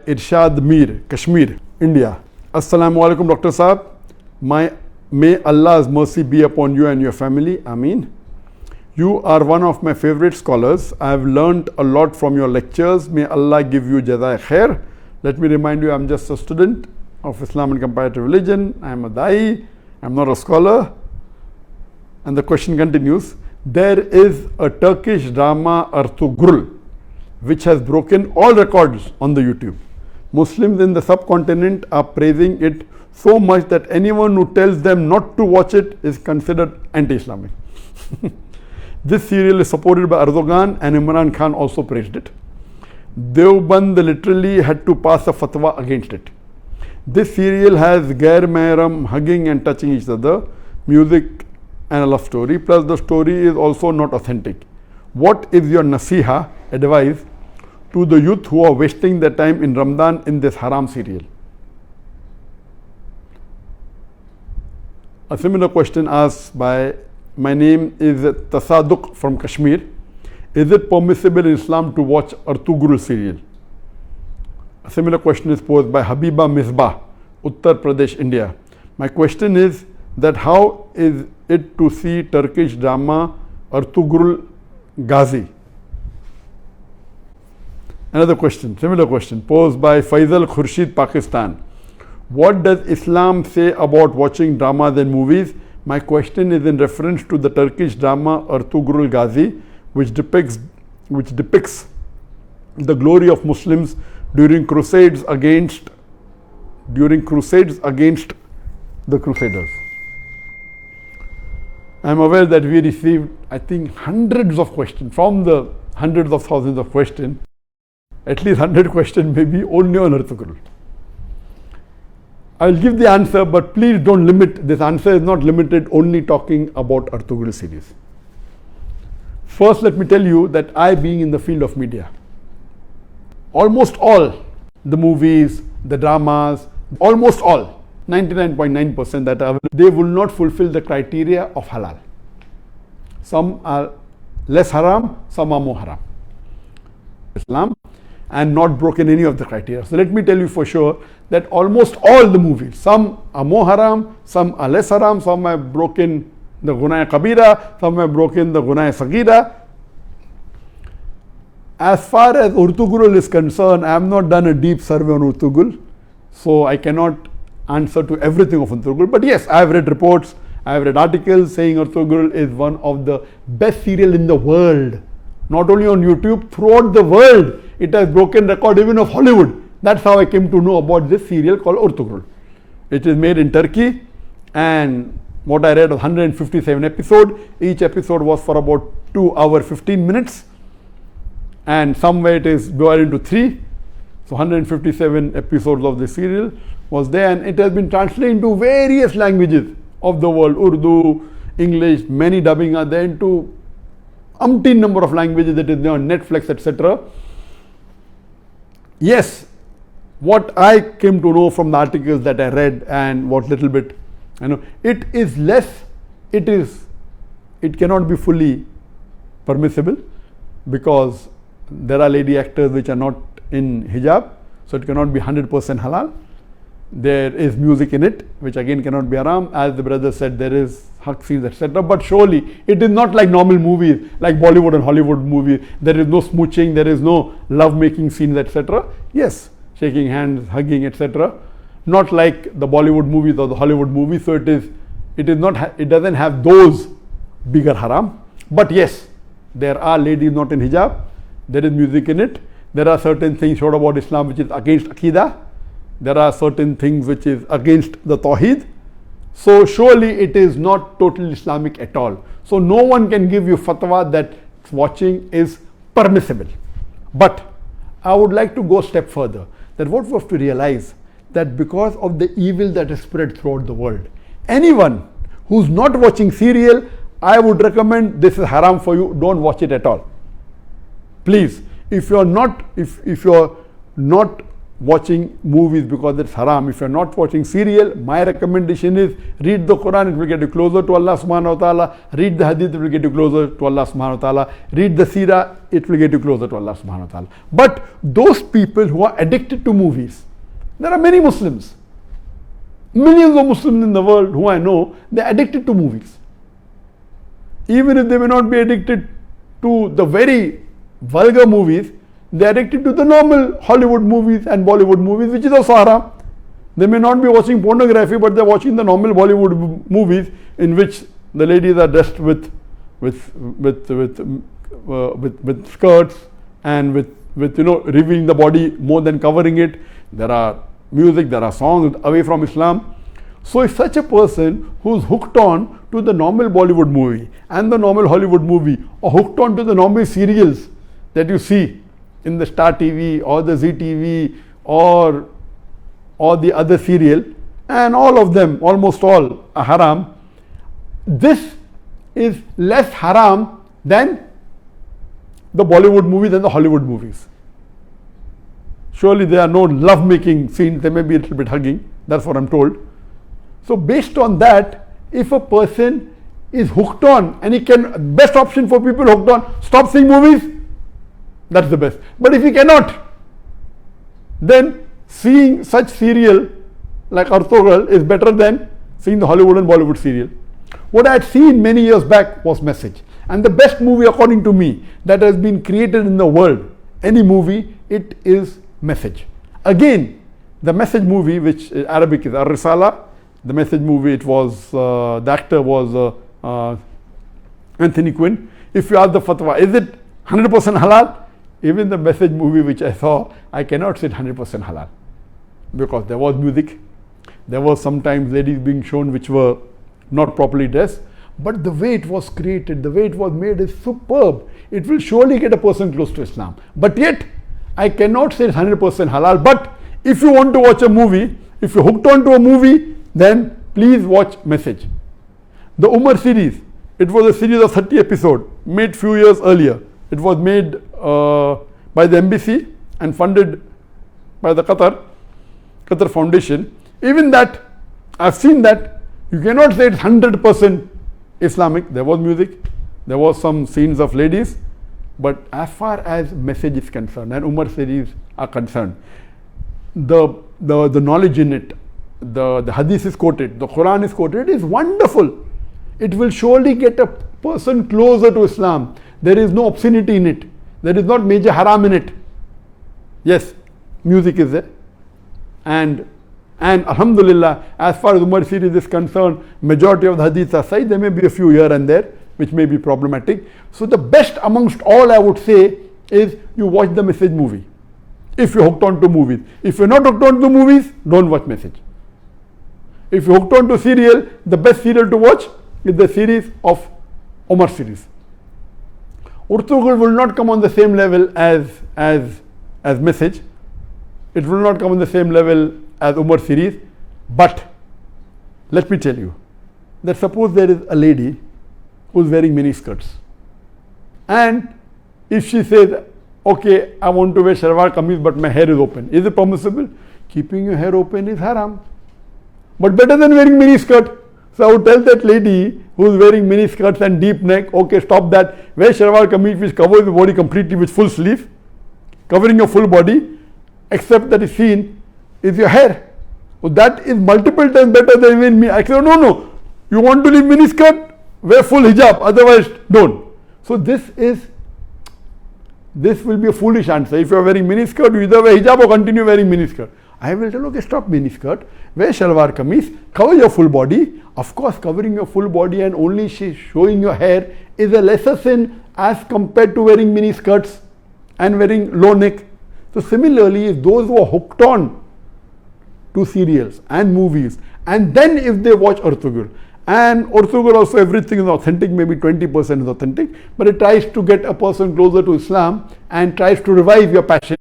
Irshad Mir, Kashmir, India. Assalamu alaikum, Dr. Saab. May Allah's mercy be upon you and your family. Ameen. You are one of my favorite scholars. I have learnt a lot from your lectures. May Allah give you jazai khair. Let me remind you, I'm just a student of Islam and comparative religion. I am a da'i. I'm not a scholar. And the question continues. There is a Turkish drama Ertugrul which has broken all records on the YouTube. Muslims in the subcontinent are praising it so much that anyone who tells them not to watch it is considered anti-Islamic. This serial is supported by Erdogan, and Imran Khan also praised it. Deoband literally had to pass a fatwa against it. This serial has Gair Mehram hugging and touching each other, music and a love story, plus the story is also not authentic. What is your nasiha, advice, to the youth who are wasting their time in Ramadan in this haram serial? A similar question asked by, my name is Tasaduk from Kashmir. Is it permissible in Islam to watch Ertugrul serial? A similar question is posed by Habiba Misbah, Uttar Pradesh, India. My question is that how is it to see Turkish drama Ertugrul Ghazi? Another question, similar question, posed by Faisal Khurshid, Pakistan. What does Islam say about watching dramas and movies? My question is in reference to the Turkish drama Ertugrul Ghazi, which depicts the glory of Muslims during crusades against the Crusaders. I am aware that we received, I think, hundreds of questions from the hundreds of thousands of questions. At least 100 questions maybe only on Ertugrul. I will give the answer, but please don't limit. This answer is not limited only talking about Ertugrul series. First, let me tell you that I, being in the field of media, almost all the movies, the dramas, almost all, 99.9% that are, they will not fulfill the criteria of halal. Some are less haram, some are more haram. Islam, and not broken any of the criteria. So let me tell you for sure that almost all the movies, some are more haram, some are less haram, some have broken the Gunaya Kabira, some have broken the Gunaya Sagira. As far as Ertugrul is concerned, I have not done a deep survey on Ertugrul, so I cannot answer to everything of Ertugrul. But yes, I have read reports, I have read articles saying Ertugrul is one of the best serial in the world. Not only on YouTube, throughout the world. It has broken record even of Hollywood. That's how I came to know about this serial called Ertugrul. It is made in Turkey, and what I read was 157 episodes. Each episode was for about 2 hours 15 minutes, and somewhere it is divided into 3. So 157 episodes of the serial was there, and it has been translated into various languages of the world. Urdu, English, many dubbing are there into umpteen number of languages that is there on Netflix, etc. Yes, what I came to know from the articles that I read and what little bit I know, it is less, it cannot be fully permissible because there are lady actors which are not in hijab, so it cannot be 100% halal. There is music in it, which again cannot be haram. As the brother said, there is haq scenes, etc. But surely it is not like normal movies, like Bollywood and Hollywood movies. There is no smooching, there is no love-making scenes, etc. Yes, shaking hands, hugging, etc. Not like the Bollywood movies or the Hollywood movies. So it doesn't have those bigger haram. But yes, there are ladies not in hijab. There is music in it. There are certain things shown about Islam which is against Aqidah. There are certain things which is against the Tawheed. So surely it is not totally Islamic at all. So no one can give you fatwa that watching is permissible. But I would like to go a step further, that what we have to realize that because of the evil that is spread throughout the world, anyone who's not watching serial, I would recommend this is haram for you, don't watch it at all. Please, if you're not watching movies because it's haram. If you're not watching serial, my recommendation is read the Quran, it will get you closer to Allah subhanahu wa ta'ala. Read the hadith, it will get you closer to Allah subhanahu wa ta'ala. Read the seerah, it will get you closer to Allah subhanahu wa ta'ala. But those people who are addicted to movies, there are many Muslims, millions of Muslims in the world who I know, they're addicted to movies. Even if they may not be addicted to the very vulgar movies, they are addicted to the normal Hollywood movies and Bollywood movies, which is also haram. They may not be watching pornography, but they are watching the normal Bollywood movies in which the ladies are dressed with skirts and with revealing the body more than covering it. There are music, there are songs away from Islam. So if such a person who's hooked on to the normal Bollywood movie and the normal Hollywood movie, or hooked on to the normal serials that you see in the Star TV or the Zee TV or the other serial, and all of them, almost all, are haram, this is less haram than the Bollywood movies and the Hollywood movies. Surely there are no love-making scenes, there may be a little bit hugging, that's what I'm told. So based on that, if a person is hooked on, and he can, best option for people hooked on, stop seeing movies, that's the best. But if he cannot, then seeing such serial like Artogral is better than seeing the Hollywood and Bollywood serial. What I had seen many years back was Message. And the best movie according to me that has been created in the world, any movie, it is Message. Again, the Message movie, which Arabic is Ar-Risala, the Message movie, it was, the actor was Anthony Quinn. If you ask the fatwa, is it 100% halal? Even the Message movie which I saw, I cannot say 100% halal, because there was music, there was sometimes ladies being shown which were not properly dressed, but the way it was created, the way it was made is superb. It will surely get a person close to Islam. But yet, I cannot say it's 100% halal. But if you want to watch a movie, if you're hooked on to a movie, then please watch Message. The Umar series, it was a series of 30 episodes, made few years earlier. It was made by the embassy and funded by the Qatar Foundation. Even that, I've seen that, you cannot say it's 100% Islamic. There was music, there was some scenes of ladies, but as far as Message is concerned and Umar series are concerned, the knowledge in it, the hadith is quoted, the Quran is quoted, is wonderful. It will surely get a person closer to Islam. There is no obscenity in it. There is not major haram in it. Yes, music is there. And Alhamdulillah, as far as Umar series is concerned, majority of the hadiths are sahih. There may be a few here and there which may be problematic. So the best amongst all, I would say, is you watch the Message movie. If you're hooked on to movies. If you're not hooked on to movies, don't watch Message. If you're hooked on to serial, the best serial to watch is the series of Umar series. Urtugul will not come on the same level as Message. It will not come on the same level as Umar series. But let me tell you that suppose there is a lady who is wearing mini skirts, and if she says, okay, I want to wear shalwar kameez but my hair is open, is it permissible? Keeping your hair open is haram, but better than wearing mini skirt. So I would tell that lady who is wearing mini skirts and deep neck, okay, stop that. Wear shalwar kameez which covers the body completely with full sleeve, covering your full body, except that is seen is your hair. So that is multiple times better than wearing me. I say, no, you want to leave mini skirt, wear full hijab, otherwise don't. So this will be a foolish answer. If you are wearing mini skirt, you either wear hijab or continue wearing mini skirt. I will tell, okay, stop mini skirt, wear shalwar kameez, cover your full body. Of course, covering your full body and only showing your hair is a lesser sin as compared to wearing mini skirts and wearing low neck. So similarly, if those who are hooked on to serials and movies, and then if they watch Urtugul, and Urtugul also everything is authentic, maybe 20% is authentic, but it tries to get a person closer to Islam and tries to revive your passion.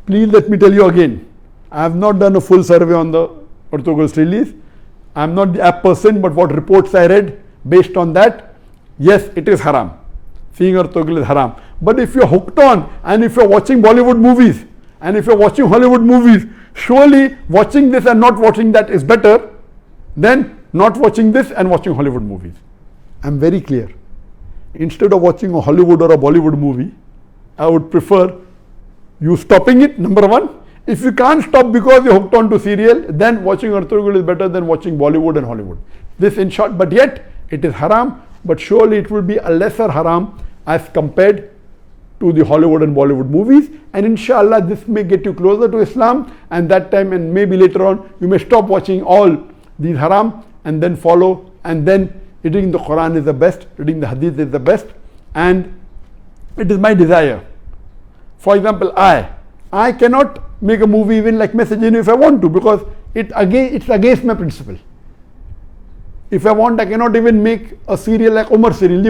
Please let me tell you again, I have not done a full survey on the Urtugul's release. I am not the app person, but what reports I read, based on that, yes, it is haram. Seeing Urtugul is haram. But if you are hooked on and if you are watching Bollywood movies And if you're watching Hollywood movies, surely watching this and not watching that is better than not watching this and watching Hollywood movies. I'm very clear. Instead of watching a Hollywood or a Bollywood movie, I would prefer you stopping it, number one. If you can't stop because you're hooked on to serial, then watching Urtugul is better than watching Bollywood and Hollywood. This in short, but yet it is haram, but surely it will be a lesser haram as compared to the Hollywood and Bollywood movies, and inshallah this may get you closer to Islam, and that time and maybe later on you may stop watching all these haram and then follow, and then reading the Quran is the best, reading the Hadith is the best, and it is my desire. For example, I cannot make a movie even like Message if I want to, because it's against my principle. If I want, I cannot even make a serial like Umar serial,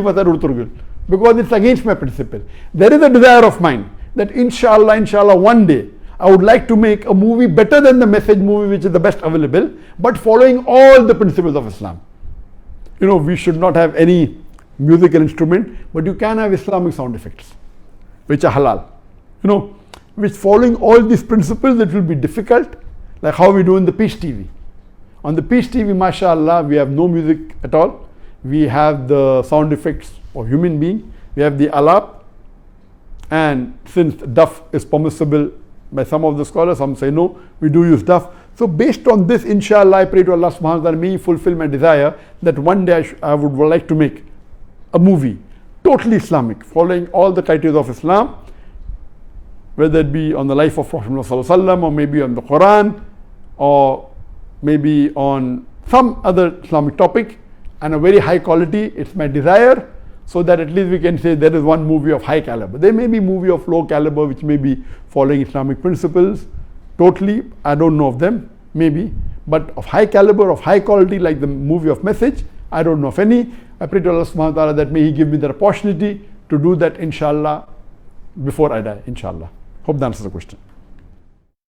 because it's against my principle. There is a desire of mine that inshallah, one day I would like to make a movie better than the Message movie, which is the best available, but following all the principles of Islam. We should not have any musical instrument, but you can have Islamic sound effects, which are halal. Which following all these principles, it will be difficult, like how we do in the Peace TV. On the Peace TV, mashallah, we have no music at all. We have the sound effects of human being. We have the alap. And since duff is permissible by some of the scholars, some say no, we do use duff. So based on this, inshallah, I pray to Allah subhanahu wa ta'ala, may He fulfill my desire that one day I would like to make a movie, totally Islamic, following all the criteria of Islam, whether it be on the life of Prophet Muhammad or maybe on the Quran or maybe on some other Islamic topic, and a very high quality. It's my desire, so that at least we can say there is one movie of high caliber. There may be movie of low caliber which may be following Islamic principles totally, I don't know of them, maybe, but of high caliber, of high quality, like the movie of Message, I don't know of any. I pray to Allah subhanahu wa ta'ala that may He give me the opportunity to do that, inshallah, before I die, inshallah. Hope that answers the question.